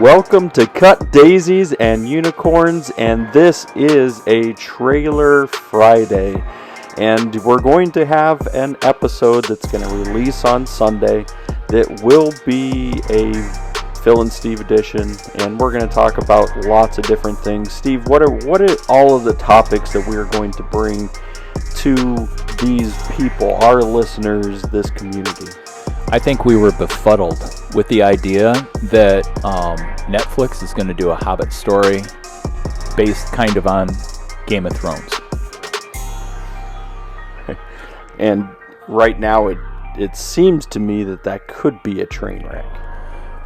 Welcome to Cut Daisies and Unicorns, and this is a Trailer Friday. And we're going to have an episode that's going to release on Sunday that will be a Phil and Steve edition, and we're going to talk about lots of different things. Steve, what are all of the topics that we're going to bring to these people, our listeners, this community? I think we were befuddled with the idea that Netflix is going to do a Hobbit story based kind of on Game of Thrones. And right now it seems to me that could be a train wreck.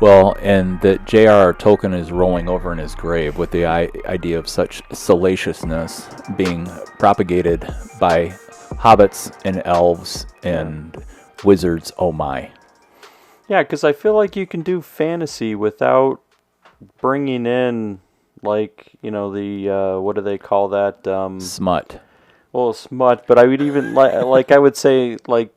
Well, and that J.R.R. Tolkien is rolling over in his grave with the idea of such salaciousness being propagated by hobbits and elves and wizards. Oh my. Yeah, because I feel like you can do fantasy without bringing in, like, you know, the what do they call that? Smut. Well, smut, but I would even like I would say, like,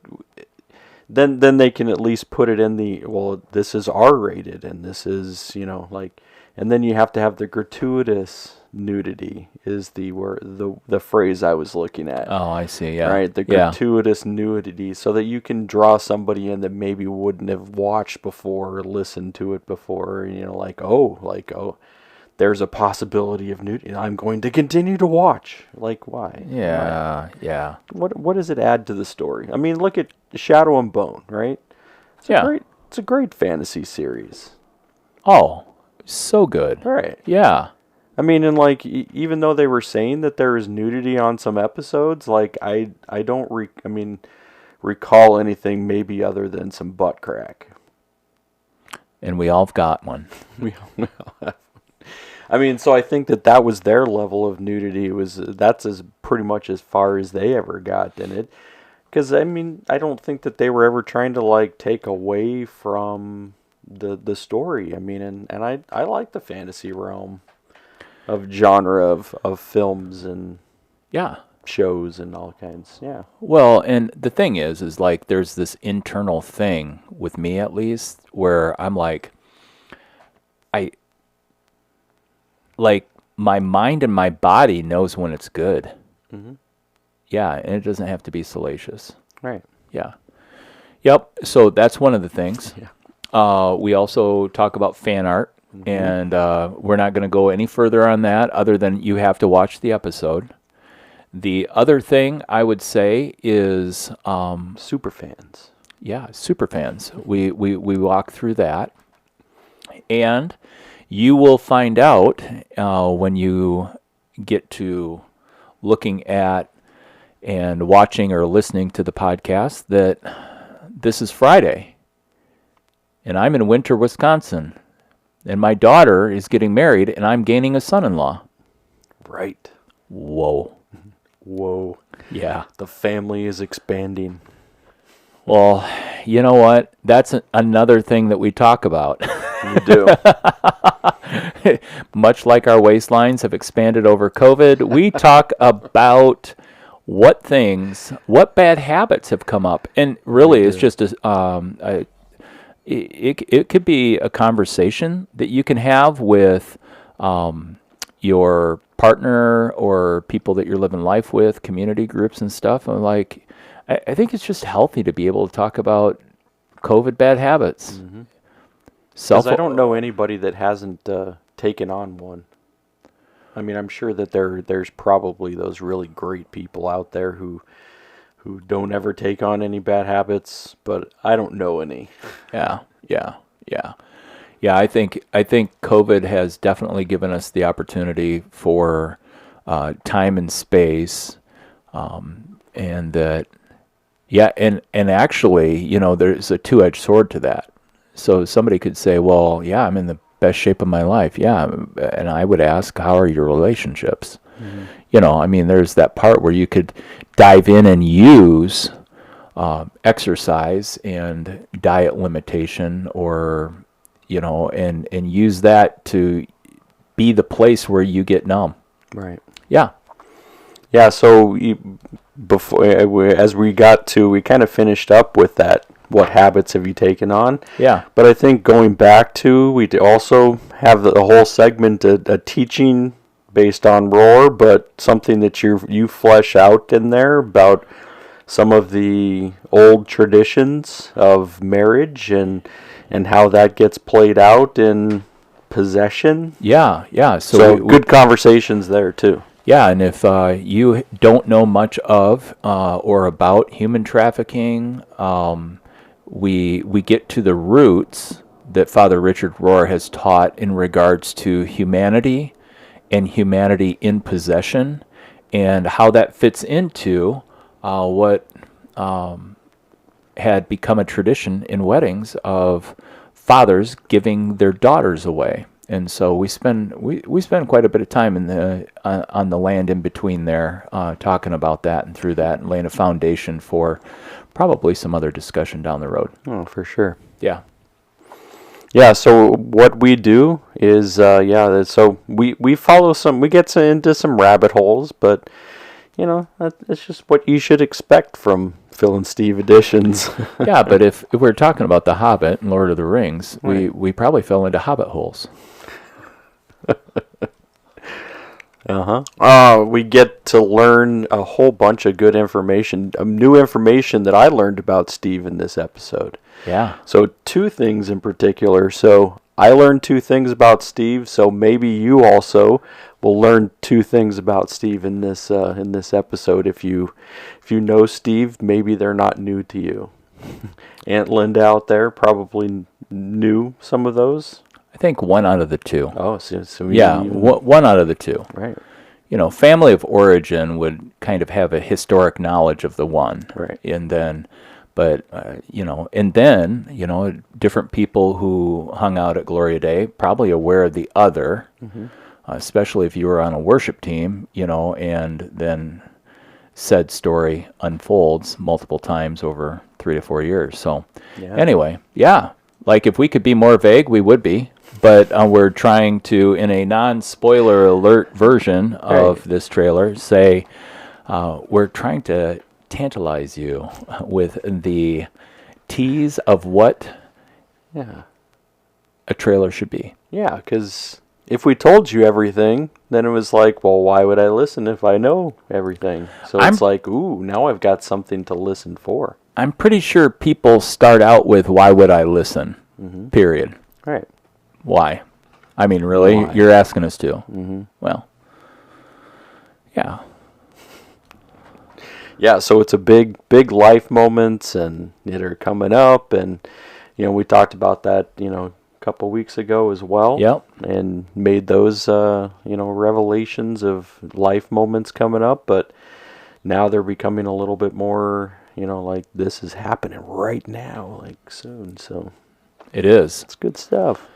then they can at least put it in the, well, this is R-rated and this is, you know, like, and then you have to have the gratuitous nudity is the word, the phrase I was looking at. Oh, I see. Yeah. Right, the gratuitous nudity, so that you can draw somebody in that maybe wouldn't have watched before or listened to it before. You know, like oh, there's a possibility of nudity. I'm going to continue to watch. Like, why? Yeah, why? yeah. What does it add to the story? I mean, look at Shadow and Bone, right? It's a great fantasy series. Oh, so good. Right. Yeah. I mean, and like, even though they were saying that there is nudity on some episodes, like, I don't recall anything maybe other than some butt crack. And we all got one. We all have. I mean, so I think that was their level of nudity. That's as pretty much as far as they ever got in it. Because, I mean, I don't think that they were ever trying to, like, take away from the story. I mean, and I like the fantasy realm of genre of films and shows and all kinds. Yeah. Well, and the thing is like there's this internal thing with me, at least, where I'm like, my mind and my body knows when it's good. Mm-hmm. Yeah, and it doesn't have to be salacious. Right. Yeah. Yep. So that's one of the things. Yeah. We also talk about fan art. Mm-hmm. And we're not going to go any further on that other than you have to watch the episode. The other thing I would say is super fans. Yeah, super fans. We walk through that. And you will find out when you get to looking at and watching or listening to the podcast that this is Friday. And I'm in Winter, Wisconsin. And my daughter is getting married, and I'm gaining a son-in-law. Right. Whoa. Yeah. The family is expanding. Well, you know what? That's another thing that we talk about. You do. Much like our waistlines have expanded over COVID, we talk about what bad habits have come up. And really, it's just It could be a conversation that you can have with your partner or people that you're living life with, community groups and stuff. And like, I think it's just healthy to be able to talk about COVID bad habits. Mm-hmm. Because I don't know anybody that hasn't taken on one. I mean, I'm sure that there's probably those really great people out there who don't ever take on any bad habits, but I don't know any. Yeah. I think COVID has definitely given us the opportunity for time and space, and that, and actually, you know, there's a two-edged sword to that. So somebody could say, well, yeah, I'm in the best shape of my life. Yeah, and I would ask, how are your relationships? Mm-hmm. You know, I mean, there's that part where you could dive in and use exercise and diet limitation, or, you know, and use that to be the place where you get numb. Right. Yeah. Yeah. So we kind of finished up with that what habits have you taken on. Yeah. But I think going back to, we also have the whole segment, a teaching based on Roar, but something that you flesh out in there about some of the old traditions of marriage and how that gets played out in possession. Yeah. So good conversations there too. Yeah, and if you don't know much of or about human trafficking, we get to the roots that Father Richard Rohr has taught in regards to humanity and humanity in possession, and how that fits into what had become a tradition in weddings of fathers giving their daughters away. And so we spend quite a bit of time in the on the land in between there, talking about that and through that, and laying a foundation for probably some other discussion down the road. Oh, for sure. Yeah. Yeah, so what we do is, so we follow we get into some rabbit holes, but, it's just what you should expect from Phil and Steve editions. Yeah, but if we're talking about The Hobbit and Lord of the Rings, right. we probably fell into hobbit holes. We get to learn a whole bunch of good information, new information that I learned about Steve in this episode. Yeah. So 2 things in particular. So I learned 2 things about Steve. So maybe you also will learn 2 things about Steve in this episode. If you know Steve, maybe they're not new to you. Aunt Linda out there probably knew some of those. I think 1 out of the 2. Oh, so yeah, 1 out of the 2. Right. Family of origin would kind of have a historic knowledge of the one. Right. And then, and then, different people who hung out at Gloria Day probably aware of the other, especially if you were on a worship team, and then said story unfolds multiple times over 3 to 4 years. So anyway, like if we could be more vague, we would be. But we're trying to, in a non-spoiler alert version of this trailer, say we're trying to tantalize you with the tease of what a trailer should be. Yeah, because if we told you everything, then it was like, well, why would I listen if I know everything? So it's like, ooh, now I've got something to listen for. I'm pretty sure people start out with, why would I listen? Period. Right. Why? I mean, really? Why? You're asking us to. Well, yeah. Yeah, so it's a big life moments and that are coming up, and we talked about that a couple weeks ago as well. Yep. And made those revelations of life moments coming up, but now they're becoming a little bit more like this is happening right now, like soon. So it is. It's good stuff.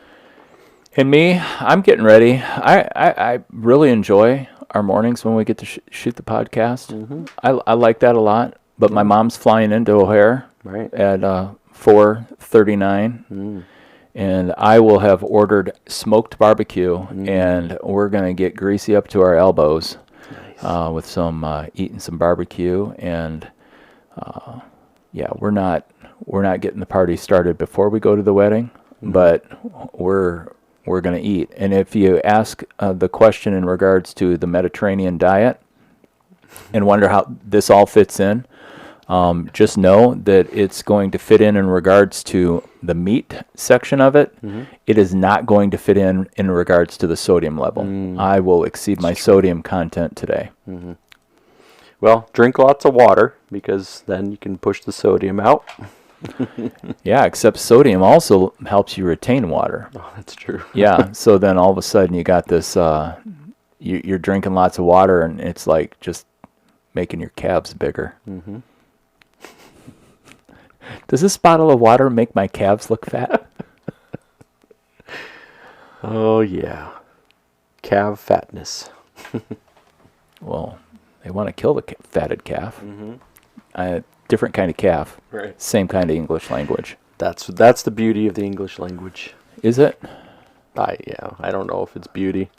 And me, I'm getting ready. I really enjoy our mornings when we get to shoot the podcast. I like that a lot. But my mom's flying into O'Hare at 4:39, and I will have ordered smoked barbecue, and we're gonna get greasy up to our elbows with some eating some barbecue, and we're not getting the party started before we go to the wedding, but we're going to eat. And if you ask the question in regards to the Mediterranean diet and wonder how this all fits in, just know that it's going to fit in regards to the meat section of it. It is not going to fit in regards to the sodium level. I will exceed my sodium content today. Well, drink lots of water, because then you can push the sodium out. Yeah, except sodium also helps you retain water. Oh, that's true. Yeah, so then all of a sudden you got this, you're drinking lots of water, and it's like just making your calves bigger. Does this bottle of water make my calves look fat? Oh, yeah. Calf fatness. Well, they want to kill the fatted calf. Different kind of calf. Right. Same kind of English language. That's the beauty of the English language. Is it? I don't know if it's beauty,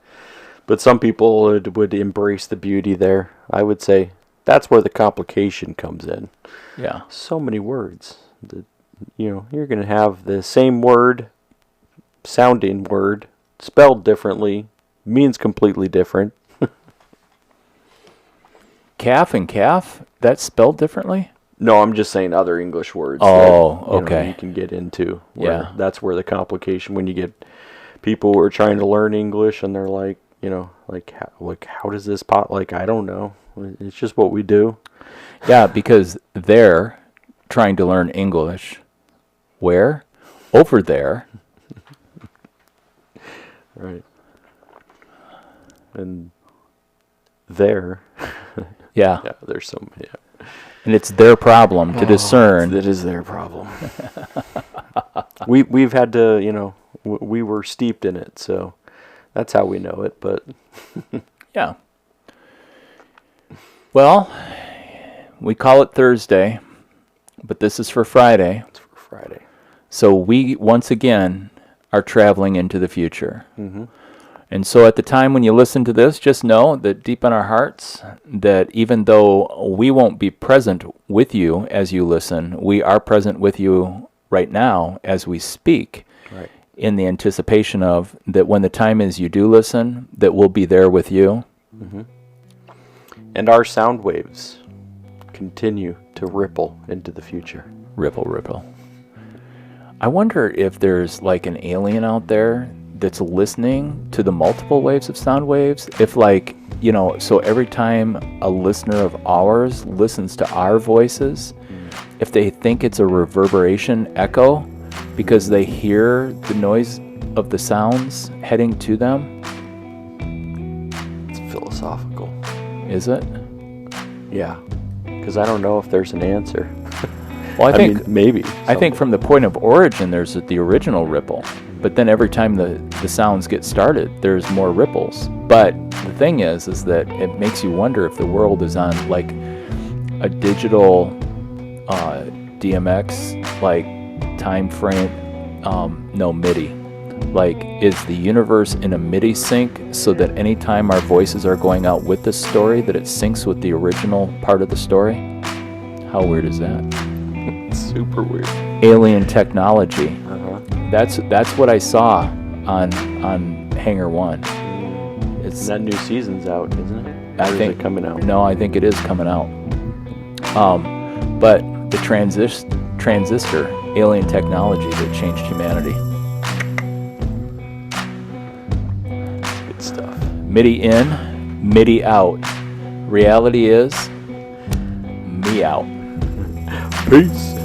but some people would embrace the beauty there. I would say that's where the complication comes in. Yeah. So many words that you're going to have the same word, sounding word, spelled differently, means completely different. Calf and calf, that's spelled differently? No, I'm just saying other English words. Oh, that, okay. You can get into. Yeah. That's where the complication, when you get people who are trying to learn English and they're like, how does this pot, I don't know. It's just what we do. Yeah, because they're trying to learn English. Where? Over there. Right. And there. Yeah. Yeah, there's some, yeah. And it's their problem to discern. That is their problem. We've had to, we were steeped in it, so that's how we know it, but... Yeah. Well, we call it Thursday, but this is for Friday. It's for Friday. So we, once again, are traveling into the future. Mm-hmm. And so at the time when you listen to this, just know that deep in our hearts, that even though we won't be present with you as you listen, we are present with you right now as we speak. Right. In the anticipation of that when the time is you do listen, that we'll be there with you. Mm-hmm. And our sound waves continue to ripple into the future. Ripple, ripple. I wonder if there's an alien out there that's listening to the multiple waves of sound waves. If so every time a listener of ours listens to our voices, if they think it's a reverberation echo because they hear the noise of the sounds heading to them. It's philosophical. Is it? Yeah. Because I don't know if there's an answer. Well, I think maybe. I think from the point of origin, there's the original ripple. But then every time the sounds get started, there's more ripples. But the thing is that it makes you wonder if the world is on a digital DMX time frame. No, MIDI. Is the universe in a MIDI sync so that anytime our voices are going out with the story, that it syncs with the original part of the story? How weird is that? It's super weird. Alien technology. Uh-huh. That's what I saw on Hangar 1. And that new season's out, isn't it? I think is it coming out. No, I think it is coming out. But the transistor, alien technology that changed humanity. Good stuff. MIDI in, MIDI out. Reality is me out. Peace.